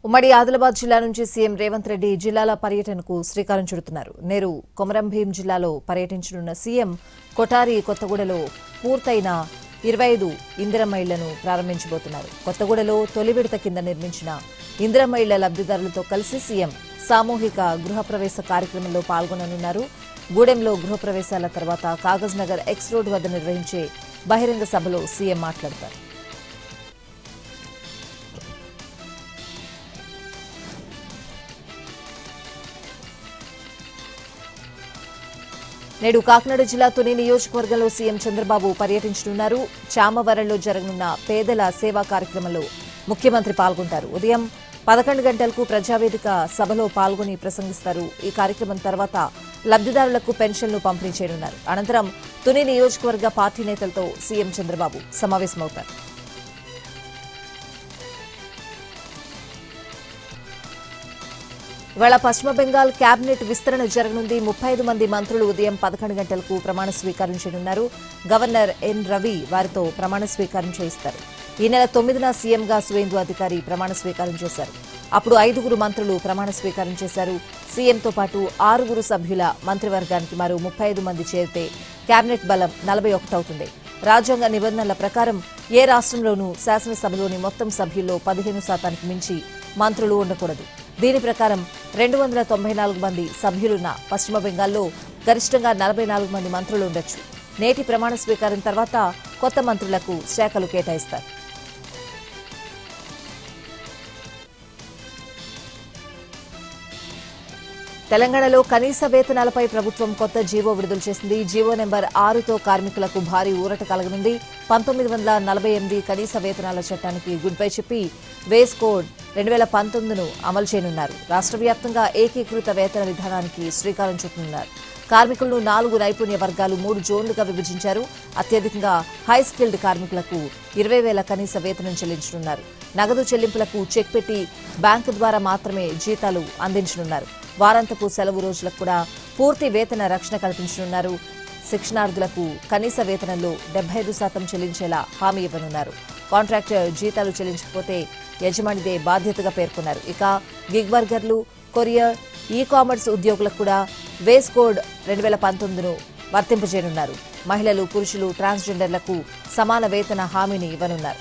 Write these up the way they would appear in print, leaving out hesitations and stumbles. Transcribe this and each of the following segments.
ఉమ్మడి ఆదిలాబాద్ జిల్లా నుంచి సీఎం రేవంత్ రెడ్డి జిల్లాల పర్యటనకు శ్రీకారం చుడుతున్నారు. నేరు కొమరం భీం జిల్లాలో పర్యటించనున్న సీఎం కొటారి కొత్తగూడలో పూర్తయిన 25 ఇందిరమ్మ ఇళ్లను ప్రారంభించబోతున్నారు. కొత్తగూడలో తొలి విడత కింద నిర్మించిన ఇందిరమ్మ ఇళ్ల లబ్ధిదారులతో కలిసి సీఎం సామూహిక గృహప్రవేశ కార్యక్రమంలో పాల్గొననున్నారు. గూడెంలో గృహప్రవేశాల తర్వాత కాగజ్ నగర్ ఎక్స్ రోడ్ వద్ద నిర్వహించే బహిరంగ సభలో సీఎం మాట్లాడతారు. నేడు కాకినాడ జిల్లా తుని నియోజకవర్గంలో సీఎం చంద్రబాబు పర్యటించనున్నారు. చామవరంలో జరగనున్న పేదల సేవా కార్యక్రమంలో ముఖ్యమంత్రి పాల్గొంటారు. ఉదయం 11 గంటలకు ప్రజావేదిక సభలో పాల్గొని ప్రసంగిస్తారు. ఈ కార్యక్రమం తర్వాత లబ్ధిదారులకు పెన్షన్లు పంపిణీ చేయనున్నారు. అనంతరం తుని నియోజకవర్గ పార్టీ నేతలతో సీఎం చంద్రబాబు సమావేశమవుతారు. ఇవాళ పశ్చిమ బెంగాల్ కేబినెట్ విస్తరణ జరగనుంది. 35 మంది మంత్రులు ఉదయం 11 గంటలకు ప్రమాణ స్వీకారం చేయనున్నారు. గవర్నర్ ఎన్ రవి వారితో ప్రమాణ స్వీకారం చేయిస్తారు. ఈ నెల 9న సీఎంగా సువేందు అధికారి ప్రమాణ స్వీకారం చేశారు. అప్పుడు 5 మంత్రులు ప్రమాణ స్వీకారం చేశారు. సీఎంతో పాటు 6 సభ్యుల మంత్రివర్గానికి మరో 35 మంది చేరితే కేబినెట్ బలం 41 అవుతుంది. రాజ్యాంగ నిబంధనల ప్రకారం ఏ రాష్ట్రంలోనూ శాసనసభలోని మొత్తం సభ్యుల్లో 15% మించి మంత్రులు ఉండకూడదు. దీని ప్రకారం 294 మంది సభ్యులున్న పశ్చిమ బెంగాల్లో గరిష్టంగా 44 మంది మంత్రులు ఉండొచ్చు. నేటి ప్రమాణ స్వీకారం తర్వాత కొత్త మంత్రులకు శాఖలు కేటాయిస్తారు. తెలంగాణలో కనీస వేతనాలపై ప్రభుత్వం కొత్త జీవో విడుదల చేసింది. జీవో నెంబర్ 6తో కార్మికులకు భారీ ఊరట కలగనుంది. 1948 కనీస వేతనాల చట్టానికి గుడ్ బై చెప్పి వేస్ కోడ్ 2019ను అమలు చేయనున్నారు. రాష్ట్ర వ్యాప్తంగా ఏకీకృత వేతన విధానానికి శ్రీకారం చుట్టనున్నారు. కార్మికులను 4 నైపుణ్య వర్గాలు 3 జోన్లుగా విభజించారు. అత్యధికంగా హై స్కిల్డ్ కార్మికులకు 20,000 కనీస వేతనం చెల్లించనున్నారు. నగదు చెల్లింపులకు చెక్ పెట్టి బ్యాంకు ద్వారా మాత్రమే జీతాలు అందించనున్నారు. వారాంతపు సెలవు రోజులకు కూడా పూర్తి వేతన రక్షణ కల్పించనున్నారు. శిక్షణార్థులకు కనీస వేతనంలో 75% చెల్లించేలా హామీ ఇవ్వనున్నారు. కాంట్రాక్టర్ జీతాలు చెల్లించకపోతే యజమానిదే బాధ్యతగా పేర్కొన్నారు. ఇక గిగ్ వర్కర్లు, కొరియర్, ఈ కామర్స్ ఉద్యోగులకు కూడా వేస్ కోడ్ 2019ను వర్తింపజేయనున్నారు. మహిళలు, పురుషులు, ట్రాన్స్జెండర్లకు సమాన వేతన హామీని ఇవ్వనున్నారు.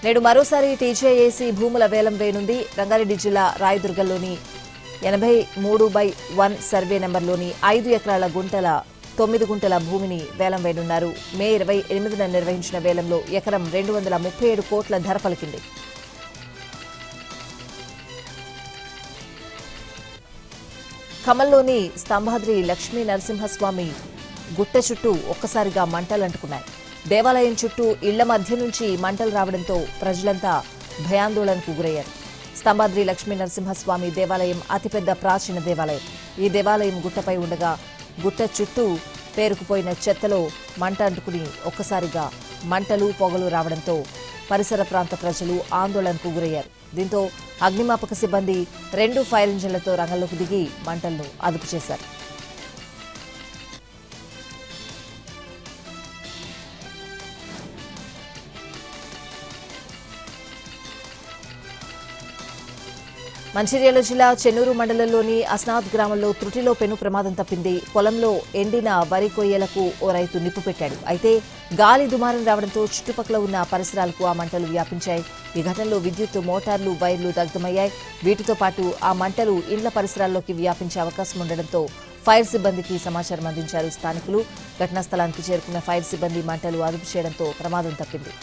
నేడు మరోసారి టీజేఏసీ భూముల వేలం వేయనుంది. రంగారెడ్డి జిల్లా రాయదుర్గంలోని 83/1 సర్వే నెంబర్లోని 5 ఎకరాల 9 గుంటల భూమిని వేలం వేయనున్నారు. మే 28న నిర్వహించిన వేలంలో ఎకరం 237 కోట్ల ధర పలికింది. ఖమ్మంలోని స్తంభాద్రి లక్ష్మీ నరసింహస్వామి గుట్ట చుట్టూ ఒక్కసారిగా మంటలంటుకున్నాయి. దేవాలయం చుట్టూ ఇళ్ల మధ్య నుంచి మంటలు రావడంతో ప్రజలంతా భయాందోళనకు గురయ్యారు. స్తంభాద్రి లక్ష్మీ నరసింహస్వామి దేవాలయం అతిపెద్ద ప్రాచీన దేవాలయం. ఈ దేవాలయం గుట్టపై ఉండగా గుట్ట చుట్టూ పేరుకుపోయిన చెత్తలో మంట అంటుకుని ఒక్కసారిగా మంటలు, పొగలు రావడంతో పరిసర ప్రాంత ప్రజలు ఆందోళనకు గురయ్యారు. దీంతో అగ్నిమాపక సిబ్బంది 2 ఫైర్ ఇంజన్లతో రంగంలోకి దిగి మంటలను అదుపు చేశారు. మంచిర్యాల జిల్లా చెన్నూరు మండలంలోని అస్నాథ్ గ్రామంలో త్రుటిలో పెను ప్రమాదం తప్పింది. పొలంలో ఎండిన వరి కొయ్యలకు ఓ రైతు నిప్పు పెట్టాడు. అయితే గాలి దుమారం రావడంతో చుట్టుపక్కల ఉన్న పరిసరాలకు ఆ మంటలు వ్యాపించాయి. ఈ ఘటనలో విద్యుత్ మోటార్లు, వైర్లు దగ్ధమయ్యాయి. వీటితో పాటు ఆ మంటలు ఇండ్ల పరిసరాల్లోకి వ్యాపించే అవకాశం ఉండడంతో ఫైర్ సిబ్బందికి సమాచారం అందించారు స్థానికులు. ఘటనా స్థలానికి చేరుకున్న ఫైర్ సిబ్బంది మంటలు అదుపు చేయడంతో ప్రమాదం తప్పింది.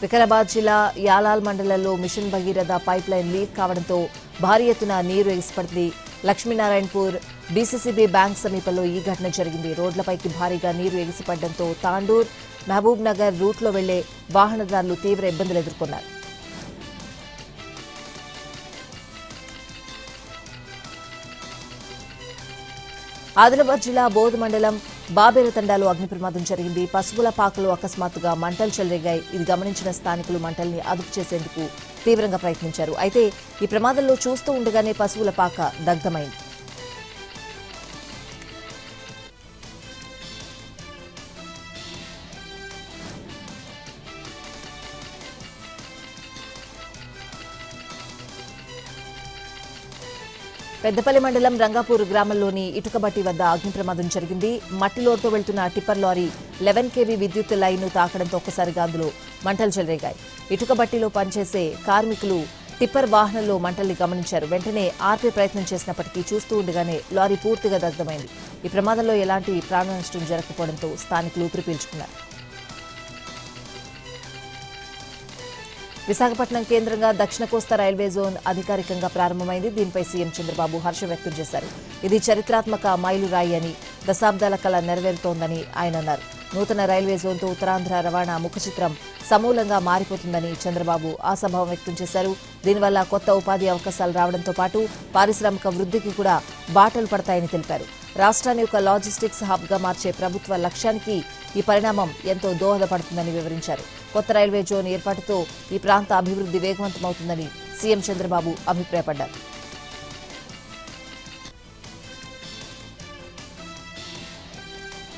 వికారాబాద్ జిల్లా యాలాల్ మండలంలో mission Bhagiratha pipeline leak కావడంతో భారీ ఎత్తున నీరు ఎగిసిపడింది. లక్ష్మీనారాయణపూర్ డీసీసీబీ బ్యాంక్ సమీపంలో ఈ ఘటన జరిగింది. రోడ్లపైకి భారీగా నీరు ఎగిసిపడడంతో తాండూర్, మహబూబ్ నగర్ రూట్లో వెళ్లే వాహనదారులు తీవ్ర ఇబ్బందులు ఎదుర్కొన్నారు. ఆదిలాబాద్ జిల్లా బోధ్ మండలం బాబేరతండాలో అగ్ని ప్రమాదం జరిగింది. పశువుల పాకలో అకస్మాత్తుగా మంటలు చెలరేగాయి. ఇది గమనించిన స్థానికులు మంటల్ని అదుపు చేసేందుకు తీవ్రంగా ప్రయత్నించారు. అయితే ఈ ప్రమాదంలో చూస్తూ ఉండగానే పశువుల పాక దగ్ధమైంది. పెద్దపల్లి మండలం రంగాపూర్ గ్రామంలోని ఇటుకబట్టి వద్ద అగ్ని ప్రమాదం జరిగింది. మట్టి లోడ్తో వెళ్తున్న టిప్పర్ లారీ 11 kV విద్యుత్ లైన్ను తాకడంతో ఒక్కసారిగా అందులో మంటలు చెలరేగాయి. ఇటుకబట్టిలో పనిచేసే కార్మికులు టిప్పర్ వాహనంలో మంటల్ని గమనించారు. వెంటనే ఆర్పే ప్రయత్నం చేసినప్పటికీ చూస్తూ ఉండగానే లారీ పూర్తిగా దగ్ధమైంది. ఈ ప్రమాదంలో ఎలాంటి ప్రాణ నష్టం జరగకపోవడంతో స్థానికులు ఊపిరి పీల్చుకున్నారు. విశాఖపట్నం కేంద్రంగా దక్షిణ కోస్తా రైల్వే జోన్ అధికారికంగా ప్రారంభమైంది. దీనిపై సీఎం చంద్రబాబు హర్షం వ్యక్తం చేశారు. ఇది చరిత్రాత్మక మైలురాయి అని, దశాబ్దాల కల నెరవేరుతోందని ఆయన అన్నారు. నూతన రైల్వే జోన్తో ఉత్తరాంధ్ర రవాణా ముఖచిత్రం సమూలంగా మారిపోతుందని చంద్రబాబు ఆశాభావం వ్యక్తం చేశారు. దీనివల్ల కొత్త ఉపాధి అవకాశాలు రావడంతో పాటు పారిశ్రామిక వృద్ధికి కూడా బాటలు పడతాయని తెలిపారు. రాష్ట్రాన్ని ఒక లాజిస్టిక్స్ హబ్గా మార్చే ప్రభుత్వ లక్ష్యానికి ఈ పరిణామం ఎంతో దోహదపడుతుందని వివరించారు. కొత్త రైల్వే జోన్ ఏర్పాటుతో ఈ ప్రాంత అభివృద్ధి వేగవంతమవుతుందని సీఎం చంద్రబాబు అభిప్రాయపడ్డారు.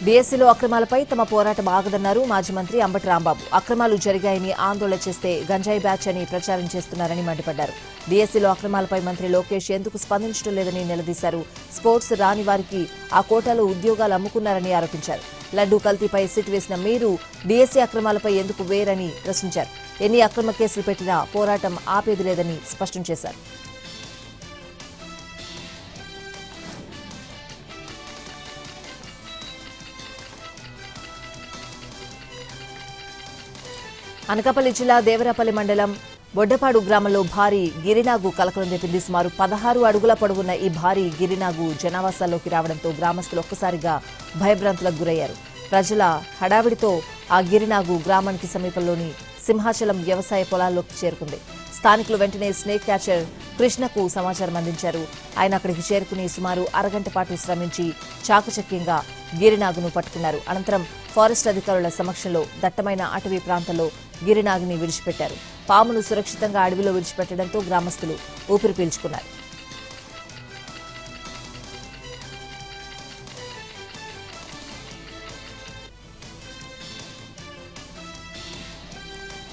బీఎస్సీలో అక్రమాలపై తమ పోరాటం ఆగదన్నారు మాజీ మంత్రి అంబటి రాంబాబు. అక్రమాలు జరిగాయని ఆందోళన చేస్తే గంజాయి బ్యాచ్ అని ప్రచారం చేస్తున్నారని మండిపడ్డారు. బీఎస్సీలో అక్రమాలపై మంత్రి లోకేష్ ఎందుకు స్పందించడం లేదని నిలదీశారు. స్పోర్ట్స్ రాని వారికి ఆ కోటాలో ఉద్యోగాలు అమ్ముకున్నారని ఆరోపించారు. లడ్డూ కల్తీపై సిట్ వేసిన మీరు బీఎస్సీ అక్రమాలపై ఎందుకు వేరని ప్రశ్నించారు. ఎన్ని అక్రమ కేసులు పెట్టినా పోరాటం ఆపేది లేదని స్పష్టం చేశారు. అనకాపల్లి జిల్లా దేవరాపల్లి మండలం బొడ్డపాడు గ్రామంలో భారీ గిరినాగు కలకలం రేపింది. సుమారు 16 అడుగుల పొడవున్న ఈ భారీ గిరినాగు జనావాసాల్లోకి రావడంతో గ్రామస్తులు ఒక్కసారిగా భయభ్రాంతులకు గురయ్యారు. ప్రజల హడావిడితో ఆ గిరినాగు గ్రామానికి సమీపంలోని సింహాచలం వ్యవసాయ పొలాల్లోకి చేరుకుంది. స్థానికులు వెంటనే స్నేక్ క్యాచర్ కృష్ణకు సమాచారం అందించారు. ఆయన అక్కడికి చేరుకుని సుమారు అరగంట పాటు శ్రమించి చాకచక్యంగా గిరినాగును పట్టుకున్నారు. అనంతరం ఫారెస్ట్ అధికారుల సమక్షంలో దట్టమైన అటవీ ప్రాంతంలో గిరినాగుని విడిచిపెట్టారు. పామును సురక్షితంగా అడవిలో విడిచిపెట్టడంతో గ్రామస్తులు ఊపిరి పీల్చుకున్నారు.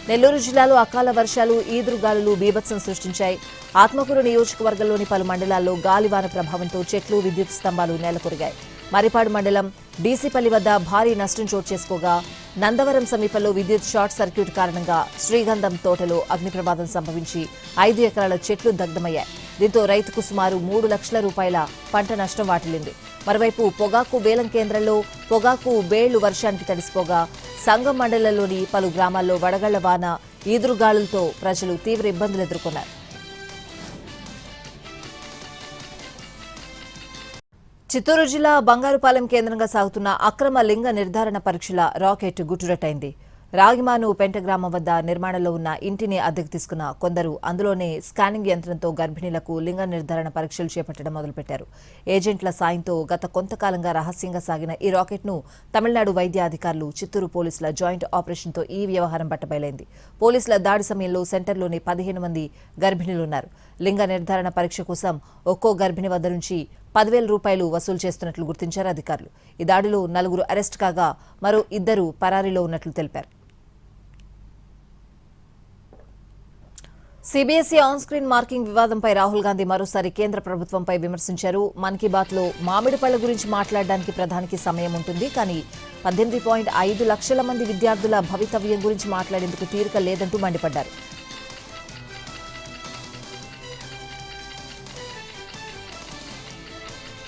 నెల్లూరు జిల్లాలో అకాల వర్షాలు, ఈదురుగాలులు బీభత్సం సృష్టించాయి. ఆత్మకూరు నియోజకవర్గంలోని పలు మండలాల్లో గాలివాన ప్రభావంతో చెట్లు, విద్యుత్ స్తంభాలు నేలకొరిగాయి. మరిపాడు మండలం డీసీపల్లి వద్ద భారీ నష్టం చోటు చేసుకోగా నందవరం సమీపంలో విద్యుత్ షార్ట్ సర్క్యూట్ కారణంగా శ్రీగంధం తోటలో అగ్ని ప్రమాదం సంభవించి 5 ఎకరాల చెట్లు దగ్ధమయ్యాయి. దీంతో రైతుకు సుమారు 3 లక్షల రూపాయల పంట నష్టం వాటిల్లింది. మరోవైపు పొగాకు వేలం కేంద్రంలో పొగాకు బేళ్లు వర్షానికి తడిసిపోగా సంగం మండలంలోని పలు గ్రామాల్లో వడగళ్ల వాన, ఈదురుగాలులతో ప్రజలు తీవ్ర ఇబ్బందులు ఎదుర్కొన్నారు. చిత్తూరు జిల్లా బంగారుపాలెం కేంద్రంగా సాగుతున్న అక్రమ లింగ నిర్ధారణ పరీక్షల రాకెట్ గుట్టురట్టయింది. రాగిమాను పెంట గ్రామం వద్ద నిర్మాణంలో ఉన్న ఇంటిని అద్దెకు తీసుకున్న కొందరు అందులోనే స్కానింగ్ యంత్రంతో గర్భిణీలకు లింగ నిర్ధారణ పరీక్షలు చేపట్టడం మొదలుపెట్టారు. ఏజెంట్ల సాయంతో గత కొంతకాలంగా రహస్యంగా సాగిన ఈ రాకెట్ను తమిళనాడు వైద్య అధికారులు, చిత్తూరు పోలీసుల జాయింట్ ఆపరేషన్తో ఈ వ్యవహారం బట్టబయలైంది. పోలీసుల దాడి సమయంలో సెంటర్లోని 15 మంది గర్భిణీలున్నారు. లింగ నిర్ధారణ పరీక్ష కోసం ఒక్కో గర్భిణి వద్ద నుంచి 10,000 రూపాయలు వసూలు చేస్తున్నట్లు గుర్తించారు అధికారులు. ఈ దాడిలో 4 అరెస్ట్ కాగా మరో 2 పరారీలో ఉన్నట్లు తెలిపారు. సీబీఎస్ఈ ఆన్ స్క్రీన్ మార్కింగ్ వివాదంపై రాహుల్ గాంధీ మరోసారి కేంద్ర ప్రభుత్వంపై విమర్శించారు. మన్ కీ బాత్లో మామిడి పళ్ల గురించి మాట్లాడడానికి ప్రధానికి సమయం ఉంటుంది, కానీ 18.5 లక్షల మంది విద్యార్థుల భవితవ్యం గురించి మాట్లాడేందుకు తీరిక లేదంటూ మండిపడ్డారు.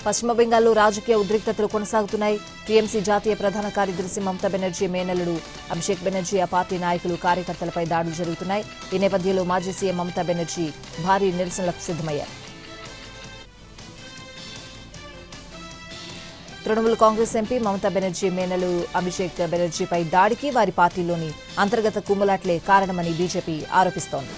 పశ్చిమ బెంగాల్లో రాజకీయ ఉద్రిక్తతలు కొనసాగుతున్నాయి. టీఎంసీ జాతీయ ప్రధాన కార్యదర్శి మమతా బెనర్జీ మేనల్లుడు అభిషేక్ బెనర్జీ, ఆ పార్టీ నాయకులు, కార్యకర్తలపై దాడులు జరుగుతున్నాయి. ఈ నేపథ్యంలో మాజీ సీఎం మమతా బెనర్జీ భారీ నిరసనలకు సిద్ధమయ్యారు. తృణమూల్ కాంగ్రెస్ ఎంపీ మమతా బెనర్జీ మేనల్లుడు అభిషేక్ బెనర్జీపై దాడికి వారి పార్టీలోని అంతర్గత కుమ్ములాట్లే కారణమని బీజేపీ ఆరోపిస్తోంది.